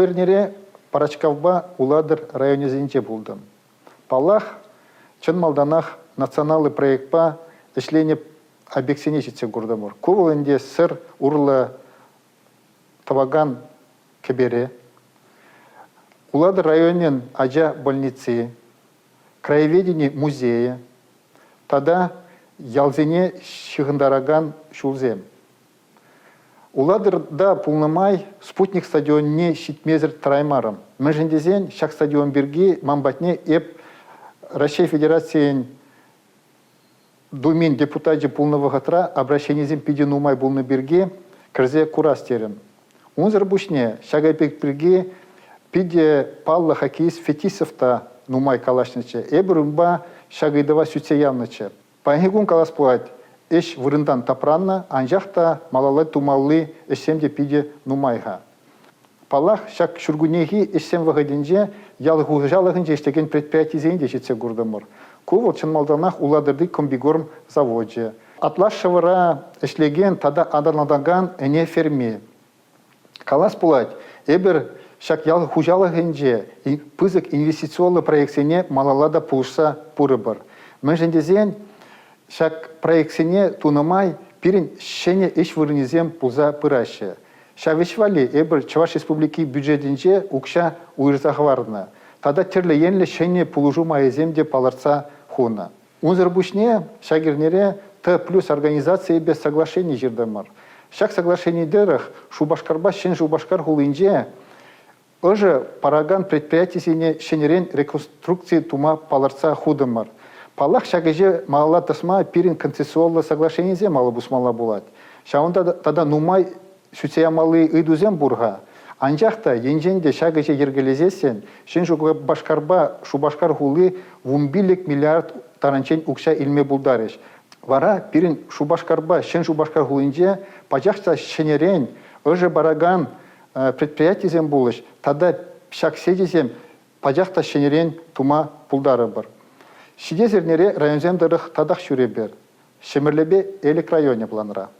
Көрнере Парачкавба уладыр районе зенче булдым. Палах чын малданах национальный проектпа эшление объектсенечице гурдамур. Ковалынде сыр урла табаган кебере. Уладыр районен ажа больницы, краеведение музея, тада ялзене шығындараган шулзем. Уладырда пулнамай спутник стадионне щитмезер траймаром. Межендезен шак стадион берги мамбатне эп Россия Федерациян думин депутаты пулного гатра обращение зем пиден умай булны берге крзе курастерем. Унзер бушне шагайпек берге пиде палла хоккеист Фетисовта нумай калашныче. Эбрумба шагайдава сүтсе явныче. Пангигун каласплать. Эш вырындан тапранна, анжақта малалай тумаллы эшсемде пиде нумайға. Палах шак шүргунеги эшсем вағаденже ялғужалығынже ештеген предприятие зейінде жетсе гурдамыр. Кувал чынмалданақ уладырды комбигорм заводже. Атлас шавыра эшлеген тада аданадаган эне ферме. Калас пулать, эбір шак ялғужалығынже пызык инвестиционный проекцияне малалада пулышса пурыбыр. Мәжіндезен шак проекцияне тунамай пирин шене еш вырынезем пулза пыраще. Шавешвали эбір Чуваш республики бюджетінже укша уйырзағварына. Тада терлі енлі шене пулужу майыземде паларца хуна. Унзырбушне шагирнере Т плюс организация без соглашений жердамар. Шак соглашений дырых шубашкарба шен шубашкар хулынже ыжы параган предприятиясене шенерен реконструкции тума паларца худамар. Палах шагыже мала тасма пирин концессионный соглашение зе малы бусмала булать. Шаунда тада нумай сүтсея малы ыйдузем бурга. Анжақта енженде шагыже ергелезесен, шен башкарба шубашкар хулы 1 миллиард таранчен укша илме булдарыш. Вара пирин шубашкарба шен шубашкар хулынже пачақта шенерен ыжы бараган предприятиезем булыш. Тада шак седезем пачақта шенерен тума пулдары бар. Шидезернере районзем дырых тадақ шүребер. Шемірлебе элек районе планыра.